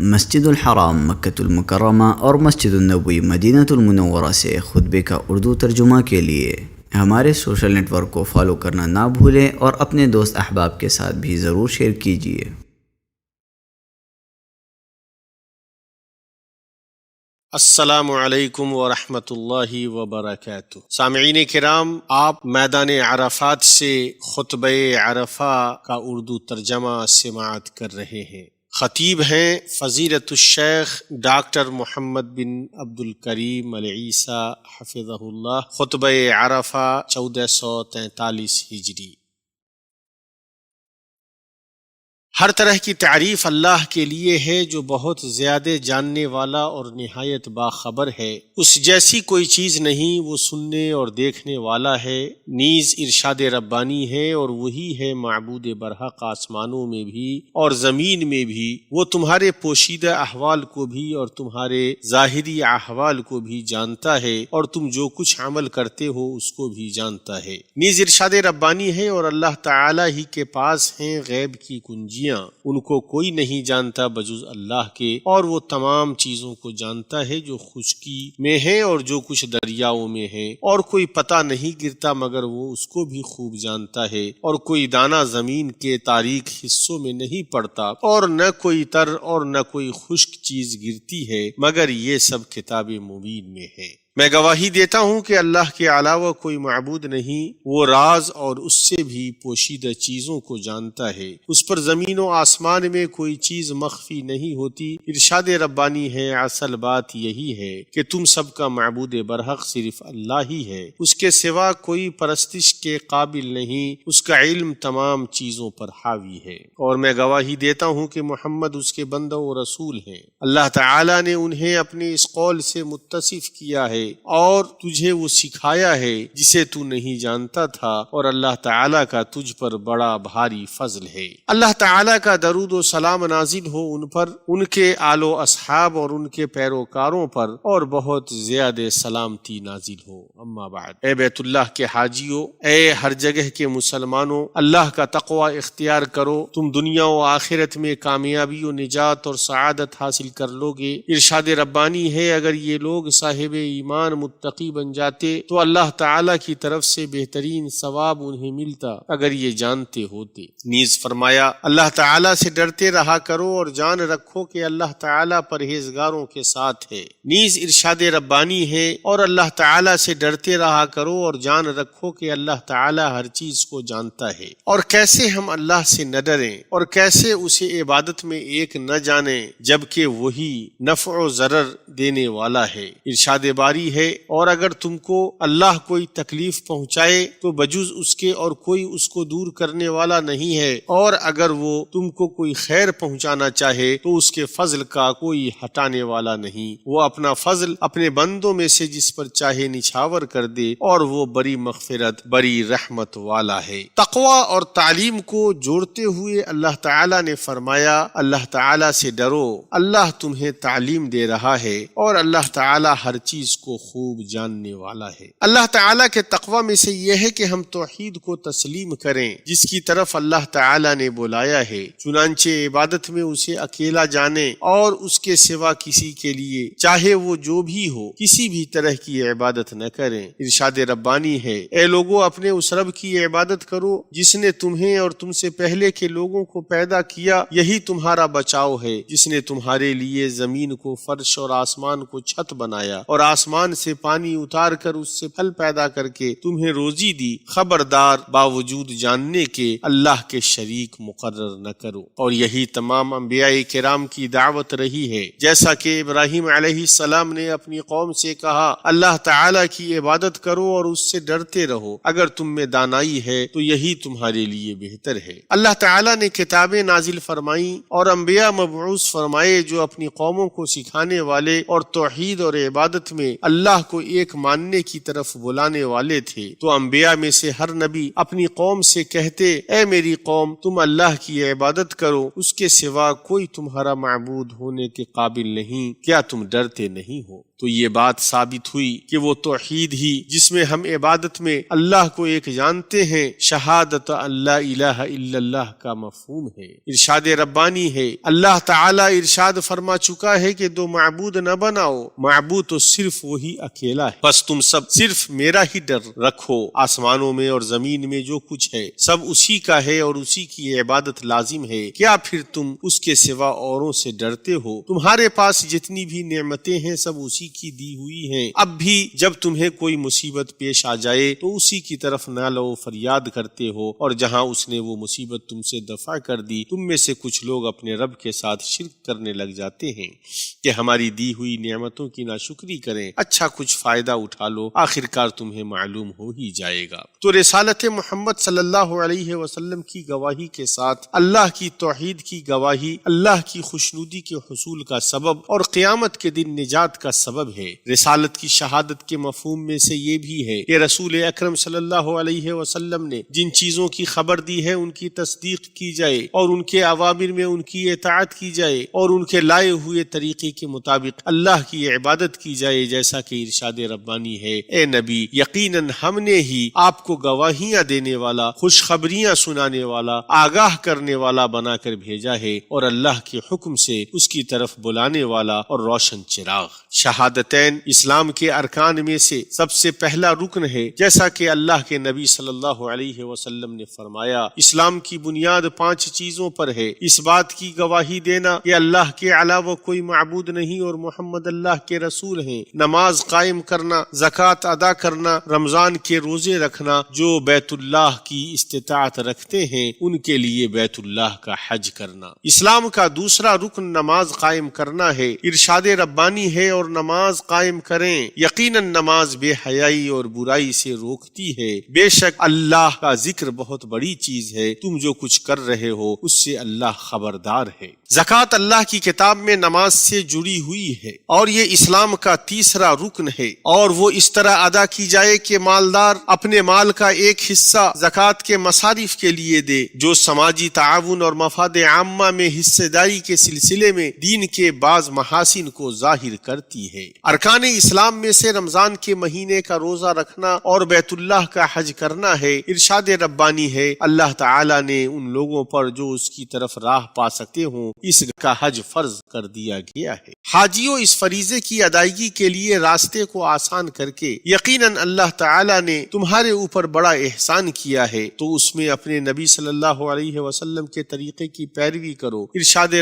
مسجد الحرام مکۃ المکرمہ اور مسجد النبوی مدینہ المنورہ سے خطبے کا اردو ترجمہ کے لیے ہمارے سوشل نیٹ ورک کو فالو کرنا نہ بھولیں اور اپنے دوست احباب کے ساتھ بھی ضرور شیئر کیجیے۔ السلام علیکم ورحمۃ اللہ وبرکاتہ۔ سامعین کرام، آپ میدان عرفات سے خطبہ عرفہ کا اردو ترجمہ سماعت کر رہے ہیں۔ خطیب ہیں فضیلت الشیخ ڈاکٹر محمد بن عبد الکریم العیسیٰ حفظہ اللہ۔ خطبہ عرفہ 1443 ہجری۔ ہر طرح کی تعریف اللہ کے لیے ہے جو بہت زیادہ جاننے والا اور نہایت باخبر ہے۔ اس جیسی کوئی چیز نہیں، وہ سننے اور دیکھنے والا ہے، نیز ارشاد ربانی ہے، اور وہی ہے معبود برحق آسمانوں میں بھی اور زمین میں بھی۔ وہ تمہارے پوشیدہ احوال کو بھی اور تمہارے ظاہری احوال کو بھی جانتا ہے، اور تم جو کچھ عمل کرتے ہو اس کو بھی جانتا ہے۔ نیز ارشاد ربانی ہے، اور اللہ تعالی ہی کے پاس ہیں غیب کی کنجیاں، ان کو کوئی نہیں جانتا بجز اللہ کے، اور وہ تمام چیزوں کو جانتا ہے جو خشکی میں ہے اور جو کچھ دریاؤں میں ہے، اور کوئی پتہ نہیں گرتا مگر وہ اس کو بھی خوب جانتا ہے، اور کوئی دانہ زمین کے تاریک حصوں میں نہیں پڑتا، اور نہ کوئی تر اور نہ کوئی خشک چیز گرتی ہے مگر یہ سب کتاب مبین میں ہے۔ میں گواہی دیتا ہوں کہ اللہ کے علاوہ کوئی معبود نہیں، وہ راز اور اس سے بھی پوشیدہ چیزوں کو جانتا ہے۔ اس پر زمین و آسمان میں کوئی چیز مخفی نہیں ہوتی۔ ارشاد ربانی ہے، اصل بات یہی ہے کہ تم سب کا معبود برحق صرف اللہ ہی ہے، اس کے سوا کوئی پرستش کے قابل نہیں، اس کا علم تمام چیزوں پر حاوی ہے۔ اور میں گواہی دیتا ہوں کہ محمد اس کے بندہ و رسول ہیں۔ اللہ تعالی نے انہیں اپنے اس قول سے متصف کیا ہے اور تجھے وہ سکھایا ہے جسے تو نہیں جانتا تھا، اور اللہ تعالیٰ کا تجھ پر بڑا بھاری فضل ہے۔ اللہ تعالیٰ کا درود و سلام نازل ہو ان پر، ان کے آل و اصحاب اور ان کے پیروکاروں پر، اور بہت زیادہ سلامتی نازل ہو۔ اما بعد، اے بیت اللہ کے حاجیوں، اے ہر جگہ کے مسلمانوں، اللہ کا تقوی اختیار کرو، تم دنیا و آخرت میں کامیابی و نجات اور سعادت حاصل کر لو گے۔ ارشاد ربانی ہے، اگر یہ لوگ صاحب ایمان متقی بن جاتے تو اللہ تعالیٰ کی طرف سے بہترین ثواب انہیں ملتا اگر یہ جانتے ہوتے۔ نیز فرمایا، اللہ تعالیٰ سے ڈرتے رہا کرو اور جان رکھو کہ اللہ تعالیٰ پرہیزگاروں کے ساتھ ہے۔ نیز ارشاد ربانی ہے، اور اللہ تعالیٰ سے ڈرتے رہا کرو اور جان رکھو کہ اللہ تعالیٰ ہر چیز کو جانتا ہے۔ اور کیسے ہم اللہ سے نہ ڈریں اور کیسے اسے عبادت میں ایک نہ جانیں جبکہ وہی نفع و ضرر دینے والا ہے۔ ارشاد باری ہے، اور اگر تم کو اللہ کوئی تکلیف پہنچائے تو بجز اس کے اور کوئی اس کو دور کرنے والا نہیں ہے، اور اگر وہ تم کو کوئی خیر پہنچانا چاہے تو اس کے فضل کا کوئی ہٹانے والا نہیں۔ وہ اپنا فضل اپنے بندوں میں سے جس پر چاہے نچھاور کر دے، اور وہ بڑی مغفرت بڑی رحمت والا ہے۔ تقوی اور تعلیم کو جوڑتے ہوئے اللہ تعالیٰ نے فرمایا، اللہ تعالیٰ سے ڈرو، اللہ تمہیں تعلیم دے رہا ہے، اور اللہ تعالیٰ ہر چیز کو خوب جاننے والا ہے۔ اللہ تعالیٰ کے تقوی میں سے یہ ہے کہ ہم توحید کو تسلیم کریں جس کی طرف اللہ تعالیٰ نے بلایا ہے، چنانچہ عبادت میں اسے اکیلا جانیں اور اس کے سوا کسی کے لیے چاہے وہ جو بھی ہو کسی بھی طرح کی عبادت نہ کریں۔ ارشاد ربانی ہے، اے لوگو، اپنے اس رب کی عبادت کرو جس نے تمہیں اور تم سے پہلے کے لوگوں کو پیدا کیا، یہی تمہارا بچاؤ ہے، جس نے تمہارے لیے زمین کو فرش اور آسمان کو چھت بنایا، اور آسمان سے پانی اتار کر اس سے پھل پیدا کر کے تمہیں روزی دی۔ خبردار، باوجود جاننے کے اللہ کے شریک مقرر نہ کرو۔ اور یہی تمام انبیاء کرام کی دعوت رہی ہے، جیسا کہ ابراہیم علیہ السلام نے اپنی قوم سے کہا، اللہ تعالیٰ کی عبادت کرو اور اس سے ڈرتے رہو، اگر تم میں دانائی ہے تو یہی تمہارے لیے بہتر ہے۔ اللہ تعالیٰ نے کتابیں نازل فرمائیں اور انبیاء مبعوث فرمائے جو اپنی قوموں کو سکھانے والے اور توحید اور عبادت میں اللہ کو ایک ماننے کی طرف بلانے والے تھے، تو انبیاء میں سے ہر نبی اپنی قوم سے کہتے، اے میری قوم، تم اللہ کی عبادت کرو، اس کے سوا کوئی تمہارا معبود ہونے کے قابل نہیں، کیا تم ڈرتے نہیں ہو؟ تو یہ بات ثابت ہوئی کہ وہ توحید ہی جس میں ہم عبادت میں اللہ کو ایک جانتے ہیں، شہادت اللہ الہ الا اللہ کا مفہوم ہے، ارشاد ربانی ہے۔ اللہ تعالی ارشاد فرما چکا ہے کہ دو معبود نہ بناؤ، معبود تو صرف وہی اکیلا ہے، بس تم سب صرف میرا ہی ڈر رکھو، آسمانوں میں اور زمین میں جو کچھ ہے سب اسی کا ہے اور اسی کی عبادت لازم ہے، کیا پھر تم اس کے سوا اوروں سے ڈرتے ہو؟ تمہارے پاس جتنی بھی نعمتیں ہیں سب اسی کی دی ہوئی ہیں، اب بھی جب تمہیں کوئی مصیبت پیش آ جائے تو اسی کی طرف نالہ و فریاد کرتے ہو، اور جہاں اس نے وہ مصیبت تم سے دفع کر دی، تم میں سے کچھ لوگ اپنے رب کے ساتھ شرک کرنے لگ جاتے ہیں کہ ہماری دی ہوئی نعمتوں کی ناشکری کریں، اچھا کچھ فائدہ اٹھا لو، آخر کار تمہیں معلوم ہو ہی جائے گا۔ تو رسالت محمد صلی اللہ علیہ وسلم کی گواہی کے ساتھ اللہ کی توحید کی گواہی اللہ کی خوشنودی کے حصول کا سبب اور قیامت کے دن نجات کا سبب ہے۔ رسالت کی شہادت کے مفہوم میں سے یہ بھی ہے کہ رسول اکرم صلی اللہ علیہ وسلم نے جن چیزوں کی خبر دی ہے ان کی تصدیق کی جائے اور ان کے اوامر میں ان کی اطاعت کی جائے اور ان کے لائے ہوئے طریقے کے مطابق اللہ کی عبادت کی جائے، جیسا کہ ارشاد ربانی ہے، اے نبی، یقیناً ہم نے ہی آپ کو گواہیاں دینے والا، خوشخبریاں سنانے والا، آگاہ کرنے والا بنا کر بھیجا ہے، اور اللہ کے حکم سے اس کی طرف بلانے والا اور روشن چراغ۔ شہادتین اسلام کے ارکان میں سے سب سے پہلا رکن ہے، جیسا کہ اللہ کے نبی صلی اللہ علیہ وسلم نے فرمایا، اسلام کی بنیاد 5 چیزوں پر ہے، اس بات کی گواہی دینا کہ اللہ کے علاوہ کوئی معبود نہیں اور محمد اللہ کے رسول ہیں، نماز قائم کرنا، زکوٰۃ ادا کرنا، رمضان کے روزے رکھنا، جو بیت اللہ کی استطاعت رکھتے ہیں ان کے لیے بیت اللہ کا حج کرنا۔ اسلام کا دوسرا رکن نماز قائم کرنا ہے، ارشاد ربانی ہے، اور نماز قائم کریں، یقیناً نماز بے حیائی اور برائی سے روکتی ہے، بے شک اللہ کا ذکر بہت بڑی چیز ہے، تم جو کچھ کر رہے ہو اس سے اللہ خبردار ہے۔ زکوٰۃ اللہ کی کتاب میں نماز سے جڑی ہوئی ہے اور یہ اسلام کا تیسرا رکن ہے، اور وہ اس طرح ادا کی جائے کہ مالدار اپنے مال کا ایک حصہ زکوٰۃ کے مصارف کے لیے دے، جو سماجی تعاون اور مفاد عامہ میں حصہ داری کے سلسلے میں دین کے بعض محاسن کو ظاہر کرتی ہے۔ ارکان اسلام میں سے رمضان کے مہینے کا روزہ رکھنا اور بیت اللہ کا حج کرنا ہے۔ ارشاد ربانی ہے، اللہ تعالی نے ان لوگوں پر جو اس کی طرف راہ پا سکتے ہوں اس کا حج فرض کر دیا گیا ہے۔ حاجیوں، اس فریضے کی ادائیگی کے لیے راستے کو آسان کر کے یقیناً اللہ تعالی نے تمہارے اوپر بڑا احسان کیا ہے، تو اس میں اپنے نبی صلی اللہ علیہ وسلم کے طریقے کی پیروی کرو۔ ارشاد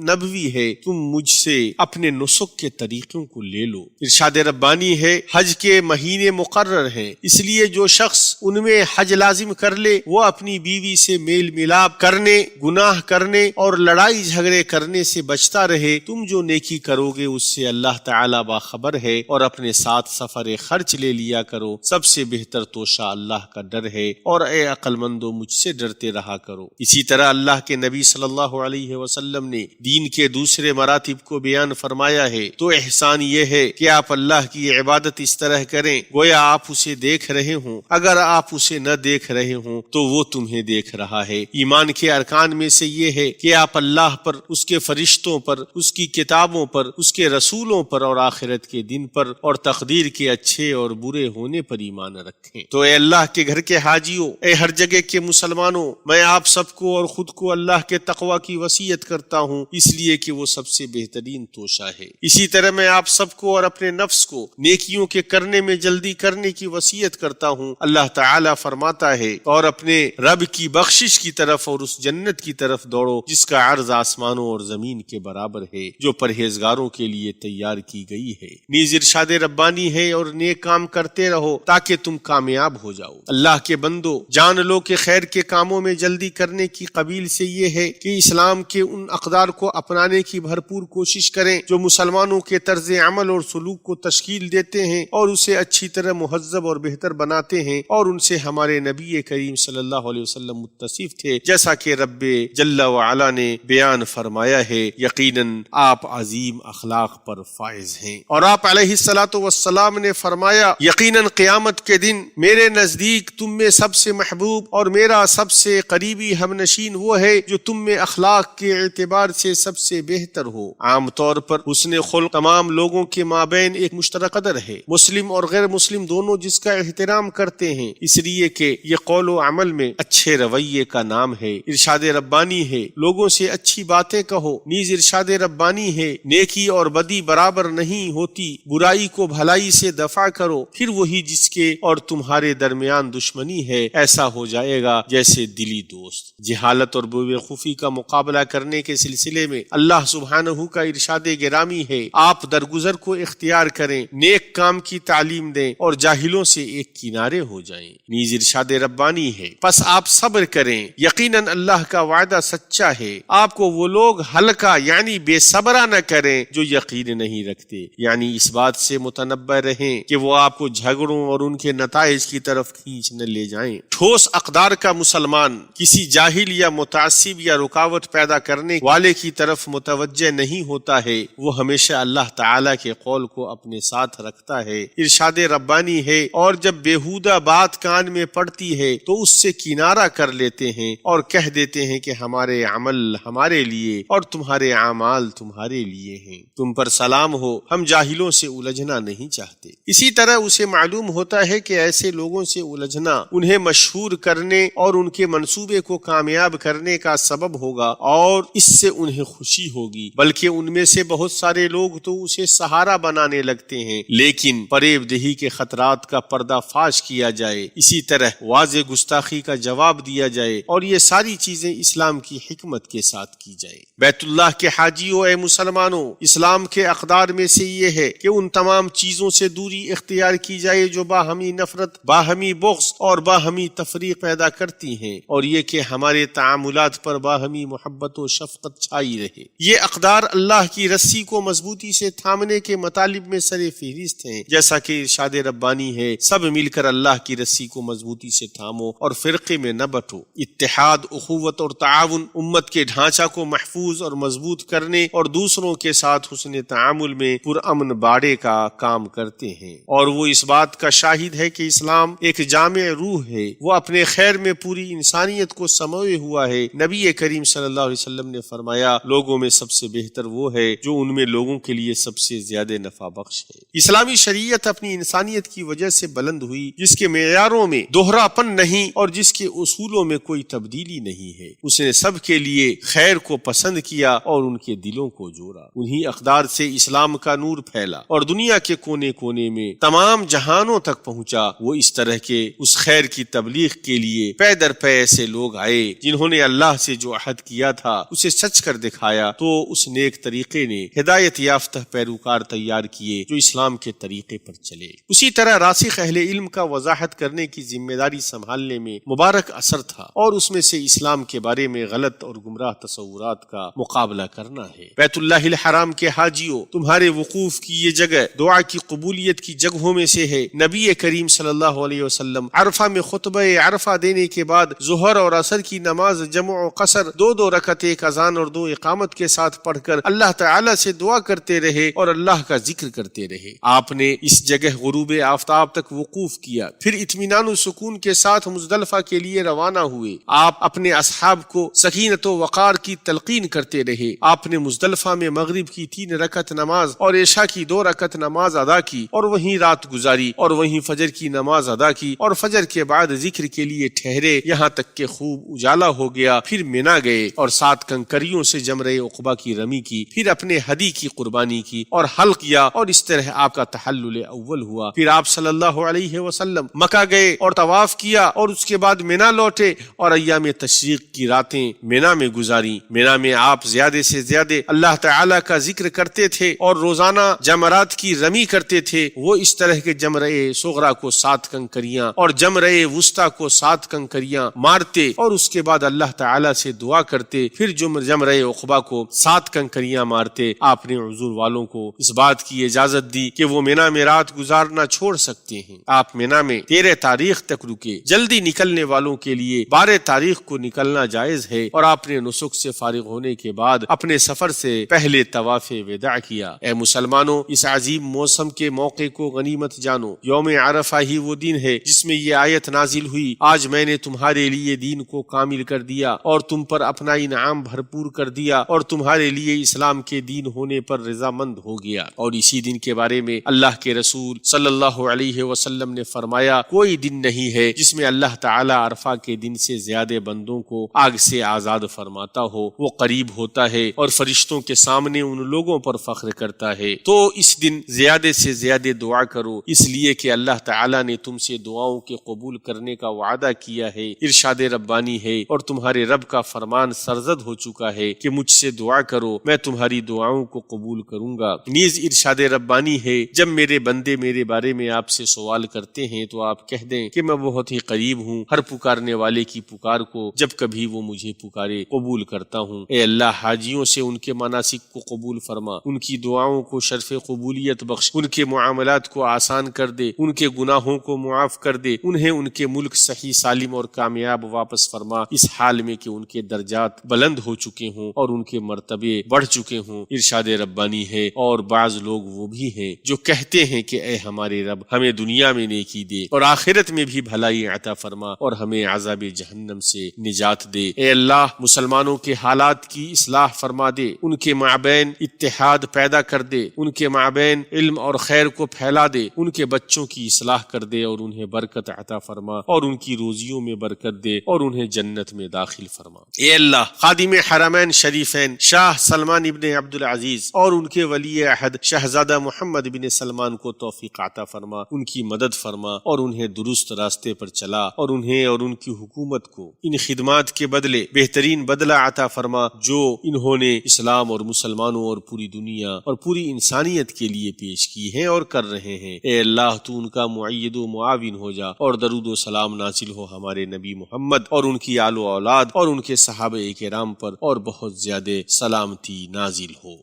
نبوی ہے، تم مجھ سے اپنے نسک کے طریقوں کو لے لو۔ ارشاد ربانی ہے، حج کے مہینے مقرر ہیں، اس لیے جو شخص ان میں حج لازم کر لے وہ اپنی بیوی سے میل ملاپ کرنے، گناہ کرنے اور لڑائی جھگڑے کرنے سے بچتا رہے۔ تم جو نیکی کرو گے اس سے اللہ تعالی باخبر ہے، اور اپنے ساتھ سفر خرچ لے لیا کرو، سب سے بہتر توشہ اللہ کا ڈر ہے، اور اے عقل مندو مجھ سے ڈرتے رہا کرو۔ اسی طرح اللہ کے نبی صلی اللہ علیہ وسلم نے دین کے دوسرے مراتب کو بیان فرمایا ہے، تو احسان یہ ہے کہ آپ اللہ کی عبادت اس طرح کریں گویا آپ اسے دیکھ رہے ہوں، اگر آپ اسے نہ دیکھ رہے ہوں تو وہ تمہیں دیکھ رہا ہے۔ ایمان کے ارکان میں سے یہ ہے کہ آپ اللہ پر، اس کے فرشتوں پر، اس کی کتابوں پر، اس کے رسولوں پر اور آخرت کے دن پر اور تقدیر کے اچھے اور برے ہونے پر ایمان رکھیں۔ تو اے اللہ کے گھر کے حاجیوں، اے ہر جگہ کے مسلمانوں، میں آپ سب کو اور خود کو اللہ کے تقوی کی وصیت کرتا ہوں، اس لیے کہ وہ سب سے بہترین توشہ ہے۔ اسی طرح میں آپ سب کو اور اپنے نفس کو نیکیوں کے کرنے میں جلدی کرنے کی وصیت کرتا ہوں۔ اللہ تعالیٰ فرماتا ہے، اور اپنے رب کی بخشش کی طرف اور اس جنت کی طرف دوڑو جس کا عرض آسمانوں اور زمین کے برابر ہے، جو پرہیزگاروں کے لیے تیار کی گئی ہے۔ نیز ارشاد ربانی ہے، اور نیک کام کرتے رہو تاکہ تم کامیاب ہو جاؤ۔ اللہ کے بندو، جان لو کہ خیر کے کاموں میں جلدی کرنے کی قبیل سے یہ ہے کہ اسلام کے ان اقدار کو اپنانے کی بھرپور کوشش کریں جو مسلمانوں کے طرز عمل اور سلوک کو تشکیل دیتے ہیں اور اسے اچھی طرح مہذب اور بہتر بناتے ہیں، اور ان سے ہمارے نبی کریم صلی اللہ علیہ وسلم متصف تھے، جیسا کہ رب جل وعلا نے بیان فرمایا ہے، یقیناً آپ عظیم اخلاق پر فائز ہیں۔ اور آپ علیہ علیہ الصلوۃ والسلام نے فرمایا یقیناً قیامت کے دن میرے نزدیک تم میں سب سے محبوب اور میرا سب سے قریبی ہمنشین وہ ہے جو تم میں اخلاق کے اعتبار سے سب سے بہتر ہو۔ عام طور پر حسن خلق تمام لوگوں کے مابین ایک مشترک قدر ہے، مسلم اور غیر مسلم دونوں جس کا احترام کرتے ہیں، اس لیے کہ یہ قول و عمل میں اچھے رویے کا نام ہے۔ ارشاد ربانی ہے لوگوں سے اچھی باتیں کہو، نیز ارشاد ربانی ہے نیکی اور بدی برابر نہیں ہوتی، برائی کو بھلائی سے دفع کرو، پھر وہی جس کے اور تمہارے درمیان دشمنی ہے ایسا ہو جائے گا جیسے دلی دوست۔ جہالت اور بے وقوفی کا مقابلہ کرنے کے سلسلے میں اللہ سبحانہ کا ارشاد گرامی ہے آپ درگزر کو اختیار کریں، نیک کام کی تعلیم دیں اور جاہلوں سے ایک کنارے ہو جائیں۔ نیز ارشاد ربانی ہے پس آپ صبر کریں، یقیناً اللہ کا وعدہ سچا ہے، آپ کو وہ لوگ ہلکا یعنی بے صبرا نہ کریں جو یقین نہیں رکھتے، یعنی اس بات سے متنبہ رہیں کہ وہ آپ کو جھگڑوں اور ان کے نتائج کی طرف کھینچ نہ لے جائیں۔ ٹھوس اقدار کا مسلمان کسی جاہل یا متعصب یا رکاوٹ پیدا کرنے والے کی طرف متوجہ نہیں ہوتا ہے، وہ ہمیشہ اللہ تعالی کے قول کو اپنے ساتھ رکھتا ہے۔ ارشاد ربانی ہے اور جب بیہودہ بات کان میں پڑتی ہے تو اس سے کنارہ کر لیتے ہیں اور کہہ دیتے ہیں کہ ہمارے عمل ہمارے لیے اور تمہارے اعمال تمہارے لیے ہیں، تم پر سلام ہو، ہم جاہلوں سے الجھنا نہیں چاہتے۔ اسی طرح اسے معلوم ہوتا ہے کہ ایسے لوگوں سے الجھنا انہیں مشہور کرنے اور ان کے منصوبے کو کامیاب کرنے کا سبب ہوگا اور اس سے انہیں خوشی ہوگی، بلکہ ان میں سے بہت سارے لوگ تو اسے سہارا بنانے لگتے ہیں، لیکن فریب دہی کے خطرات کا پردہ فاش کیا جائے، اسی طرح واضح گستاخی کا جواب دیا جائے اور یہ ساری چیزیں اسلام کی حکمت کے ساتھ کی جائے۔ بیت اللہ کے حاجیوں اے مسلمانوں، اسلام کے اقدار میں سے یہ ہے کہ ان تمام چیزوں سے دوری اختیار کی جائے جو باہمی نفرت، باہمی بغض اور باہمی تفریق پیدا کرتی ہیں، اور یہ کہ ہمارے تعاملات پر باہمی محبت و شفقت چھائی رہے۔ یہ اقدار اللہ کی رسی کو مضبوطی سے تھامنے کے مطالب میں سر فہرست ہیں، جیسا کہ ارشاد ربانی ہے سب مل کر اللہ کی رسی کو مضبوطی سے تھامو اور فرقے میں نہ بٹو۔ اتحاد، اخوت اور تعاون امت کے ڈھانچہ کو محفوظ اور مضبوط کرنے اور دوسروں کے ساتھ حسن تعامل میں پرامن باڑے کا کام کرتے ہیں، اور وہ اس بات کا شاہد ہے کہ اسلام ایک جامع روح ہے، وہ اپنے خیر میں پوری انسانیت کو سموئے ہوا ہے۔ نبی کریم صلی اللہ علیہ وسلم نے فرمایا لوگوں میں سب سے بہتر وہ ہے جو ان میں لوگوں کے لیے سب سے زیادہ نفع بخش ہے۔ اسلامی شریعت اپنی انسانیت کی وجہ سے بلند ہوئی، جس کے معیاروں میں دوہرا پن نہیں اور جس کے اصولوں میں کوئی تبدیلی نہیں ہے۔ اس نے سب کے لیے خیر کو پسند کیا اور ان کے دلوں کو جوڑا۔ انہی اقدار سے اسلام کا نور پھیلا اور دنیا کے کونے کونے میں تمام جہانوں تک پہنچا۔ وہ اس طرح کے اس خیر کی تبلیغ کے لیے پے در پے ایسے لوگ آئے جنہوں نے اللہ سے جو عہد کیا تھا اسے سچ کر دکھایا، تو اس نیک طریقے نے ہدایت یافتہ پیروکار تیار کیے جو اسلام کے طریقے پر چلے۔ اسی طرح راسخ اہل علم کا وضاحت کرنے کی ذمہ داری سنبھالنے میں مبارک اثر تھا، اور اس میں سے اسلام کے بارے میں غلط اور گمراہ تصورات کا مقابلہ کرنا ہے۔ بیت اللہ الحرام کے حاجیوں، تمہارے وقوف کی یہ جگہ دعا کی قبولیت کی جگہوں میں سے ہے۔ نبی کریم صلی اللہ علیہ وسلم عرفہ میں خطبہ عرفہ دینے کے بعد ظہر اور عصر کی نماز جمع و قصر 2 رکعت، ایک اذان اور 2 اقامت کے ساتھ پڑھ کر اللہ تعالی سے دعا کرتے رہے اور اللہ کا ذکر کرتے رہے۔ آپ نے اس جگہ غروب آفتاب تک وقوف کیا، پھر اطمینان و سکون کے ساتھ مزدلفہ کے لیے روانہ ہوئے۔ آپ اپنے اصحاب کو سکینت و وقار کی تلقین کرتے رہے۔ آپ نے مزدلفہ میں مغرب کی 3 رکعت نماز اور عشاء کی 2 رکعت نماز ادا کی اور وہیں رات گزاری، اور وہیں فجر کی نماز ادا کی، اور فجر کے بعد ذکر کے لیے ٹھہرے یہاں تک کہ خوب اجالا ہو گیا۔ پھر مینا گئے اور 7 کنکریوں سے جمرہ عقبہ کی رمی کی، پھر اپنے ہدی کی قربانی کی اور حلق کیا، اور اس طرح آپ کا تحلل اول ہوا۔ پھر آپ صلی اللہ علیہ وسلم مکہ گئے اور طواف کیا، اور اس کے بعد مینا لوٹے اور ایام تشریق کی راتیں مینا میں گزاری۔ مینا میں آپ زیادہ سے زیادہ اللہ تعالی کا ذکر کرتے تھے اور روزانہ جمرات کی رمی کرتے تھے۔ وہ اس طرح کے جمرہ صغرا کو 7 کنکریاں اور جمرہ وسطیٰ کو 7 کنکریاں مارتے، اور اس کے بعد اللہ تعالی سے دعا کرتے، پھر جمرہ عقبہ کو 7 کنکریاں مارتے۔ آپ نے عذر والوں کو اس بات کی اجازت دی کہ وہ مینا میں رات گزارنا چھوڑ سکتے ہیں۔ آپ مینا میں 13 تاریخ تک رکے۔ جلدی نکلنے والوں کے لیے 12 تاریخ کو نکلنا جائز ہے، اور آپ نے نسک سے فارغ ہونے کے بعد اپنے سفر سے پہلے طواف وداع کیا۔ اے مسلمانوں، اس عظیم موسم کے موقع کو غنیمت جانو۔ یوم عرفہ ہی وہ دن ہے جس میں یہ آیت نازل ہوئی، آج میں نے تمہارے لیے دین کو کامل کر دیا اور تم پر اپنا انعام بھرپور کر دیا اور تمہارے لیے اسلام کے دین ہونے پر رضامند ہو گیا۔ اور اسی دن کے بارے میں اللہ کے رسول صلی اللہ علیہ وسلم نے فرمایا، کوئی دن نہیں ہے جس میں اللہ تعالی عرفہ کے دن سے زیادہ بندوں کو آگ سے آزاد فرماتا ہو، وہ قریب ہوتا ہے اور فرشتوں کے سامنے ان لوگوں پر فخر کرتا ہے۔ تو اس دن زیادہ سے زیادہ دعا کرو، اس لیے کہ اللہ تعالی نے تم سے دعاؤں کے قبول کرنے کا وعدہ کیا ہے۔ ارشاد ربانی ہے اور تمہارے رب کا فرمان سرزد ہو چکا ہے کہ مجھ سے دعا کرو، میں تمہاری دعاؤں کو قبول کروں گا۔ نیز ارشاد ربانی ہے، جب میرے بندے میرے بارے میں آپ سے سوال کرتے ہیں تو آپ کہہ دیں کہ میں بہت ہی قریب ہوں، ہر پکارنے والے کی پکار کو جب کبھی وہ مجھے پکارے قبول کرتا ہوں۔ اے اللہ، حاجیوں سے ان کے مناسک کو قبول فرما، ان کی دعاؤں کو شرف قبولیت بخش، ان کے معاملات کو آسان کر دے، ان کے گناہوں کو معاف کر دے، انہیں ان کے ملک صحیح سالم اور کامیاب واپس فرما، اس حال میں کہ ان کے درجات بلند ہو چکے ہوں اور ان کے مرتبے بڑھ چکے ہوں۔ ارشاد ربانی ہے، اور بعض لوگ وہ بھی ہیں جو کہتے ہیں کہ اے ہمارے رب، ہمیں دنیا میں نیکی دے اور آخرت میں بھی بھلائی عطا فرما اور ہمیں عذاب جہنم سے نجات دے۔ اے اللہ، مسلمانوں کے حالات کی اصلاح فرما دے، ان کے مابین اتحاد پیدا کر دے، ان کے مابین علم اور خیر کو پھیلا دے، ان کے بچوں کی اصلاح کر دے اور انہیں برکت عطا فرما اور ان کی روزیوں میں برکت دے اور انہیں جنت میں داخل فرما۔ اے اللہ، خادم حرمین شریفین شاہ سلمان ابن عبدالعزیز اور ان کے ولی عہد شہزادہ محمد بن سلمان کو توفیق عطا فرما، ان کی مدد فرما اور انہیں درست راستے پر چلا اور انہیں اور ان کی حکومت کو ان خدمات کے بدلے بہترین بدلہ عطا فرما جو انہوں نے اسلام اور مسلمانوں اور پوری دنیا اور پوری انسانیت کے لیے پیش کی ہیں اور کر رہے ہیں۔ اے اللہ، تو ان کا معید و معاون ہو جا اور درود و سلام نازل ہو ہمارے نبی محمد اور ان کی آل و اولاد اور ان کے صحابہ کرام پر، اور بہت زیادہ سلامتی نازل ہو۔